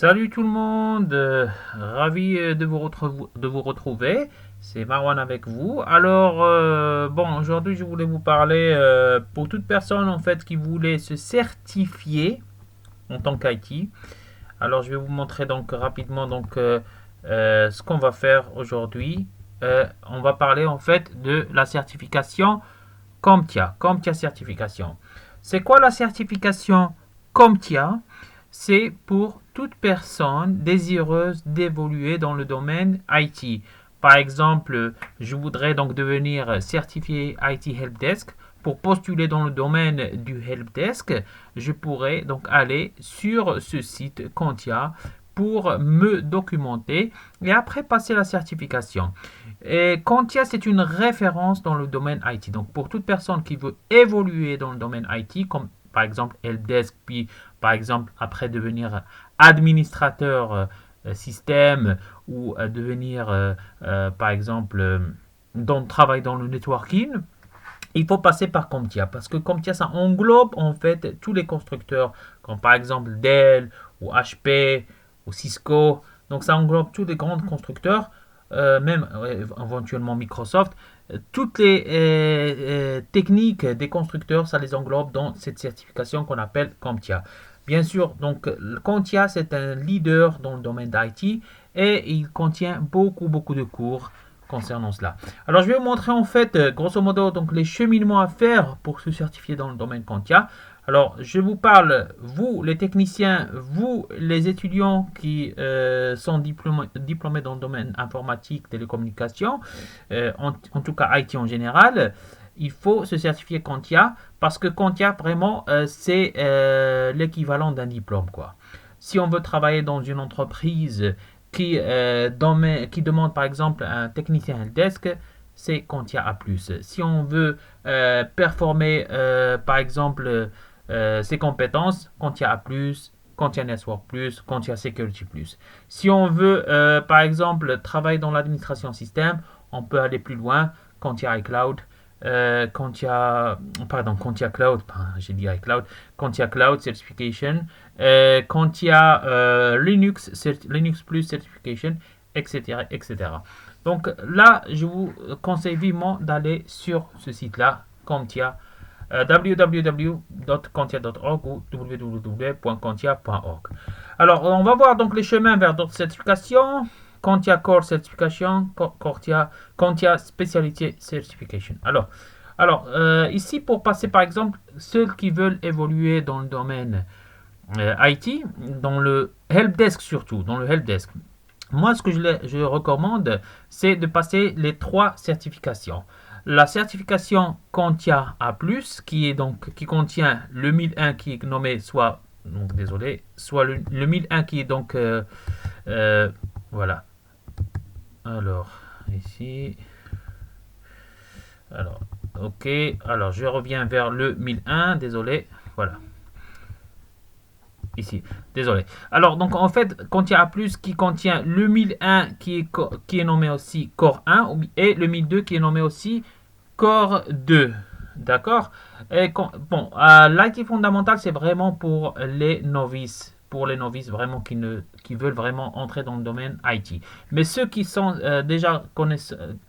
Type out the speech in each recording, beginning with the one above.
Salut tout le monde, ravi de vous retrouver. C'est Marwan avec vous. Alors, bon, aujourd'hui je voulais vous parler pour toute personne en fait qui voulait se certifier en tant qu'IT. Alors, je vais vous montrer donc rapidement ce qu'on va faire aujourd'hui. On va parler en fait de la certification CompTIA certification. C'est quoi la certification CompTIA? C'est pour toute personne désireuse d'évoluer dans le domaine IT. Par exemple, je voudrais donc devenir certifié IT Helpdesk. Pour postuler dans le domaine du Helpdesk, je pourrais donc aller sur ce site CompTIA pour me documenter et après passer la certification. Et CompTIA, c'est une référence dans le domaine IT. Donc, pour toute personne qui veut évoluer dans le domaine IT, comme par exemple Helpdesk, puis par exemple après devenir administrateur système ou devenir par exemple travail dans le networking, il faut passer par CompTIA parce que CompTIA ça englobe en fait tous les constructeurs comme par exemple Dell ou HP ou Cisco. Donc ça englobe tous les grands constructeurs, même éventuellement Microsoft. Toutes les techniques des constructeurs, ça les englobe dans cette certification qu'on appelle CompTIA. Bien sûr, donc CompTIA c'est un leader dans le domaine d'IT et il contient beaucoup de cours concernant cela. Alors, je vais vous montrer en fait, grosso modo, donc les cheminements à faire pour se certifier dans le domaine CompTIA. Alors, je vous parle, vous les techniciens, vous les étudiants qui sont diplômés dans le domaine informatique, télécommunication, en tout cas IT en général. Il faut se certifier CompTIA parce que CompTIA, vraiment, c'est l'équivalent d'un diplôme, quoi. Si on veut travailler dans une entreprise qui demande par exemple un technicien helpdesk, c'est CompTIA A+. Si on veut performer par exemple ses compétences, CompTIA A+, CompTIA Network+, CompTIA Security+. Si on veut par exemple travailler dans l'administration système, on peut aller plus loin, CompTIA iCloud, CompTIA Cloud, j'ai dit iCloud, CompTIA Cloud Certification, CompTIA Linux Plus Certification, etc. Donc là, je vous conseille vivement d'aller sur ce site-là, CompTIA, www.comptia.org ou www.comptia.org. Alors, on va voir donc les chemins vers d'autres certifications. CompTIA Core Certification, CompTIA Specialty Certification. Alors, ici, pour passer par exemple, ceux qui veulent évoluer dans le domaine IT, dans le helpdesk surtout, dans le helpdesk. Moi, ce que je recommande, c'est de passer les 3 certifications. La certification CompTIA A+, qui contient le 1001 qui est nommé soit le 1001 qui est donc voilà. Alors, ici. Alors, ok. Alors, je reviens vers le 1001. Désolé. Voilà. Ici. Désolé. Alors, donc, en fait, CompTIA A+, qui contient le 1001 qui est nommé aussi Core 1 et le 1002 qui est nommé aussi Core 2. D'accord. Bon, l'IT fondamental, c'est vraiment pour les novices. Pour les novices vraiment qui veulent vraiment entrer dans le domaine IT. Mais ceux qui sont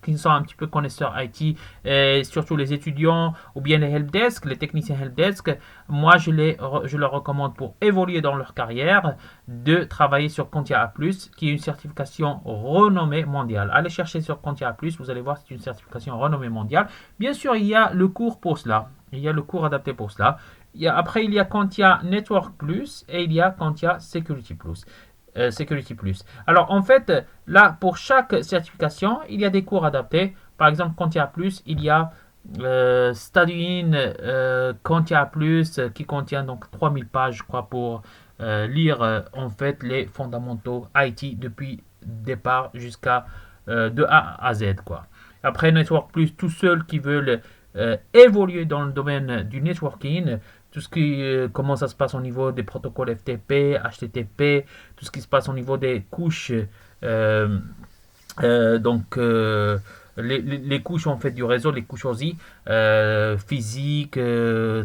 qui sont un petit peu connaisseurs IT, et surtout les étudiants ou bien les helpdesk, les techniciens helpdesk, moi je leur recommande pour évoluer dans leur carrière de travailler sur CompTIA A+, qui est une certification renommée mondiale. Allez chercher sur CompTIA A+, vous allez voir, c'est une certification renommée mondiale. Bien sûr, il y a le cours pour cela. Il y a le cours adapté pour cela. Après, il y a CompTIA Network Plus et il y a CompTIA Security Plus. Alors, en fait, là, pour chaque certification, il y a des cours adaptés. Par exemple, CompTIA Plus, il y a StudyIn CompTIA Plus qui contient donc 3000 pages, je crois, pour lire en fait les fondamentaux IT depuis le départ jusqu'à de A à Z, quoi. Après, Network Plus, tous ceux qui veulent évoluer dans le domaine du networking, tout ce qui comment ça se passe au niveau des protocoles FTP, HTTP, tout ce qui se passe au niveau des couches euh, donc les couches en fait du réseau, les couches OSI, physique,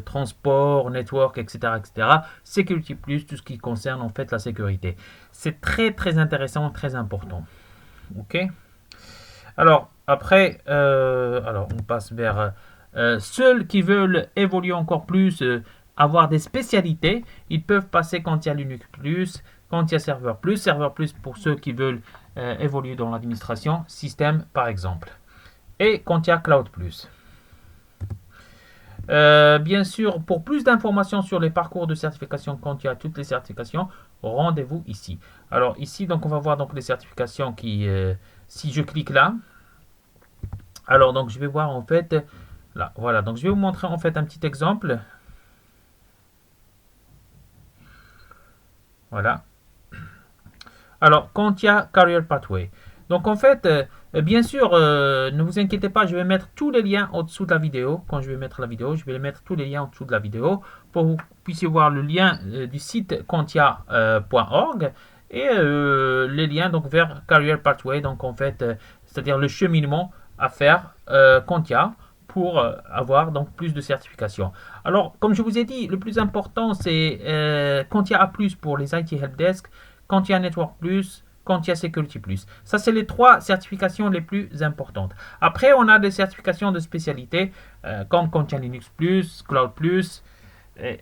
transport, network, etc., etc. Security Plus, tout ce qui concerne en fait la sécurité. C'est très très intéressant, très important. Ok. Alors après, alors on passe vers ceux qui veulent évoluer encore plus, avoir des spécialités, ils peuvent passer quand il y a Linux Plus, quand il y a Serveur Plus pour ceux qui veulent évoluer dans l'administration, système par exemple, et quand il y a Cloud Plus. Bien sûr, pour plus d'informations sur les parcours de certification, quand il y a toutes les certifications, rendez-vous ici. Alors ici, donc on va voir donc les certifications qui, si je clique là, alors donc je vais voir en fait, là, voilà, donc je vais vous montrer en fait un petit exemple. Voilà. Alors, quand il y a Career Pathway. Donc, en fait, bien sûr, ne vous inquiétez pas, je vais mettre tous les liens au-dessous de la vidéo. Quand je vais mettre la vidéo, je vais mettre tous les liens au-dessous de la vidéo pour que vous puissiez voir le lien du site contia.org et les liens donc vers Career Pathway. Donc, en fait, c'est-à-dire le cheminement à faire Contia pour avoir donc plus de certifications. Alors, comme je vous ai dit, le plus important, c'est Contia A+, pour les IT Helpdesk, Contia Network Plus, Contia Security Plus. Ça, c'est les 3 certifications les plus importantes. Après, on a des certifications de spécialité comme Contia Linux Plus, Cloud Plus,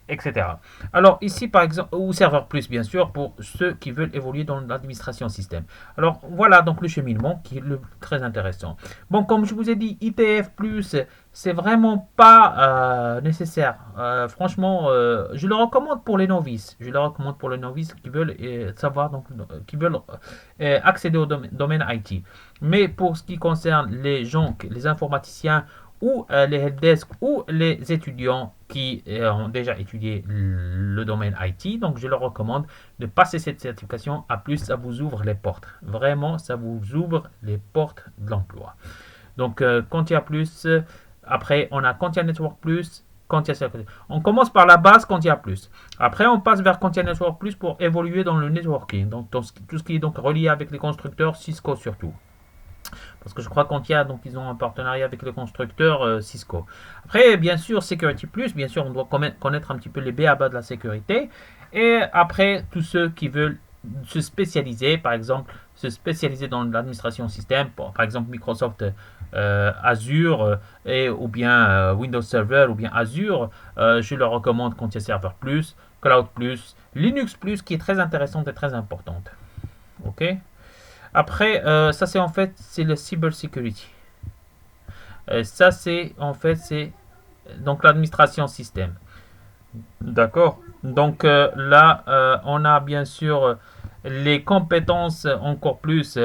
etc. Alors ici par exemple, ou Serveur Plus bien sûr pour ceux qui veulent évoluer dans l'administration système. Alors voilà donc le cheminement qui est très intéressant. Bon, comme je vous ai dit, ITF Plus c'est vraiment pas nécessaire. Franchement, je le recommande pour les novices. Je le recommande pour les novices qui veulent savoir donc qui veulent accéder au domaine IT. Mais pour ce qui concerne les gens, les informaticiens ou les helpdesk ou les étudiants qui ont déjà étudié le domaine IT. Donc, je leur recommande de passer cette certification. À plus, ça vous ouvre les portes. Vraiment, ça vous ouvre les portes de l'emploi. Donc, Contia Plus. Après, on a Contia Network Plus. Contia Security. On commence par la base Contia Plus. Après, on passe vers Contia Network Plus pour évoluer dans le networking. Donc, tout ce qui est donc relié avec les constructeurs, Cisco surtout. Parce que je crois qu'Ontia, donc ils ont un partenariat avec le constructeur Cisco. Après, bien sûr, Security Plus, bien sûr, on doit connaître un petit peu les b.a.-ba de la sécurité. Et après, tous ceux qui veulent se spécialiser, par exemple, se spécialiser dans l'administration système, par exemple Microsoft Azure ou bien Windows Server ou bien Azure, je leur recommande Contia Server Plus, Cloud Plus, Linux Plus qui est très intéressante et très importante. Ok. Après, ça c'est en fait c'est le cybersecurity. Ça c'est en fait c'est donc l'administration système. D'accord. Donc là, on a bien sûr les compétences encore plus.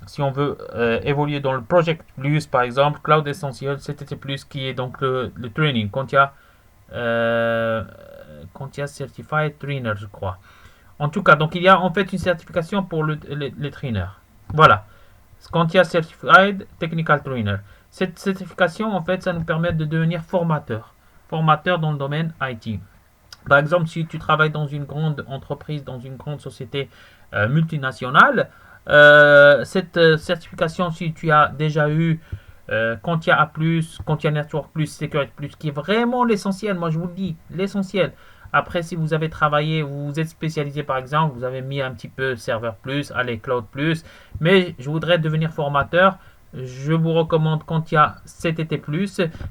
Si on veut évoluer dans le Project Plus par exemple, Cloud Essential, CTT Plus qui est donc le training. Contia Certified Trainer, je crois. En tout cas, donc il y a en fait une certification pour les trainers. Voilà. Contia Certified Technical Trainer. Cette certification, en fait, ça nous permet de devenir formateur. Formateur dans le domaine IT. Par exemple, si tu travailles dans une grande entreprise, dans une grande société multinationale, cette certification, si tu as déjà eu Contia A+, Contia Network Plus, Security Plus, qui est vraiment l'essentiel, moi je vous le dis, l'essentiel. Après, si vous avez travaillé, vous êtes spécialisé par exemple, vous avez mis un petit peu Serveur Plus, allez, Cloud Plus, mais je voudrais devenir formateur, je vous recommande Contia CTT+.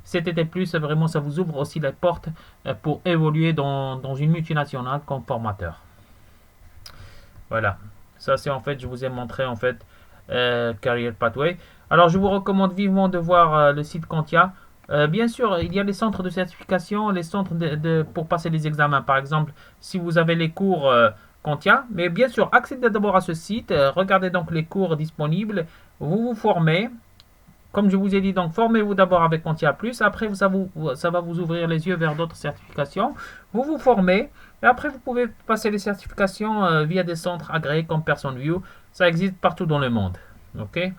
CTT+, vraiment, ça vous ouvre aussi les portes pour évoluer dans une multinationale comme formateur. Voilà. Ça, c'est en fait, je vous ai montré en fait Career Pathway. Alors, je vous recommande vivement de voir le site Contia. Bien sûr, il y a les centres de certification, les centres pour passer les examens. Par exemple, si vous avez les cours Contia, mais bien sûr, accédez d'abord à ce site, regardez donc les cours disponibles, vous vous formez. Comme je vous ai dit, donc formez-vous d'abord avec Contia Plus, après ça va vous ouvrir les yeux vers d'autres certifications. Vous vous formez, et après vous pouvez passer les certifications via des centres agréés comme PersonView. Ça existe partout dans le monde. Ok.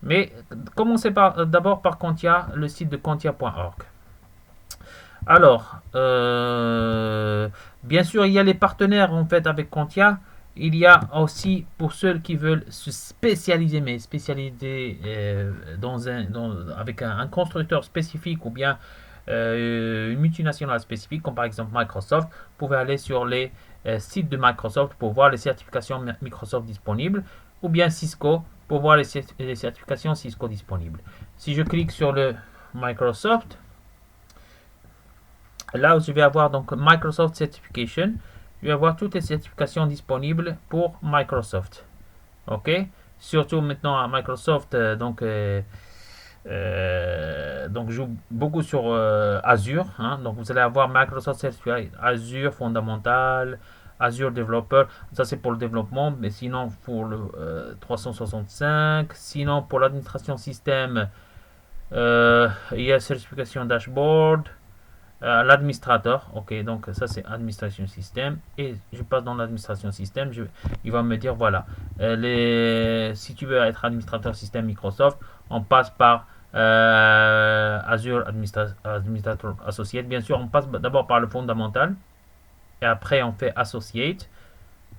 Mais commencez d'abord par Contia, le site de contia.org. Alors, bien sûr, il y a les partenaires en fait avec Contia. Il y a aussi pour ceux qui veulent se spécialiser, mais spécialiser avec un constructeur spécifique ou bien une multinationale spécifique, comme par exemple Microsoft. Vous pouvez aller sur les sites de Microsoft pour voir les certifications Microsoft disponibles, ou bien Cisco pour voir les certifications Cisco disponibles. Si je clique sur le Microsoft, là je vais avoir donc Microsoft Certification. Je vais avoir toutes les certifications disponibles pour Microsoft. Ok. Surtout maintenant à Microsoft, donc joue beaucoup sur Azure. Hein. Donc vous allez avoir Microsoft Certified Azure Fondamental, Azure Developer. Ça c'est pour le développement, mais sinon pour le 365. Sinon pour l'administration système, il y a certification dashboard. L'administrateur, ok, donc ça c'est administration système, et je passe dans l'administration système, il va me dire voilà, si tu veux être administrateur système Microsoft, on passe par Azure Administrator Associate, bien sûr on passe d'abord par le fondamental, et après on fait Associate,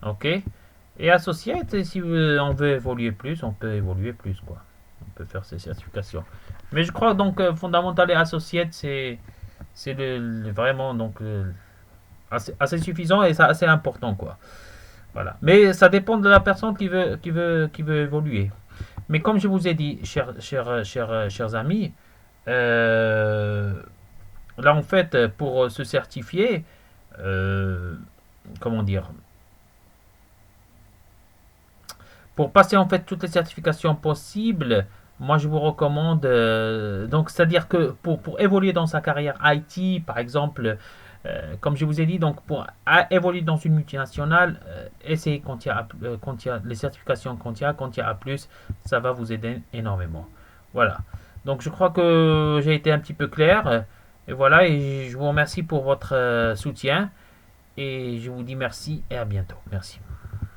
ok, et Associate, si on veut évoluer plus, on peut évoluer plus, quoi, on peut faire ces certifications, mais je crois donc fondamental et Associate c'est vraiment donc assez suffisant et ça assez important, quoi. Voilà. Mais ça dépend de la personne qui veut évoluer. Mais comme je vous ai dit, chers amis, euh, là en fait pour se certifier, euh, comment dire, pour passer en fait toutes les certifications possibles, moi je vous recommande donc c'est-à-dire que pour évoluer dans sa carrière IT par exemple, comme je vous ai dit, donc pour évoluer dans une multinationale, essayez quand il y a les certifications quand il y a A+, ça va vous aider énormément. Voilà. Donc je crois que j'ai été un petit peu clair. Et voilà, et je vous remercie pour votre soutien. Et je vous dis merci et à bientôt. Merci.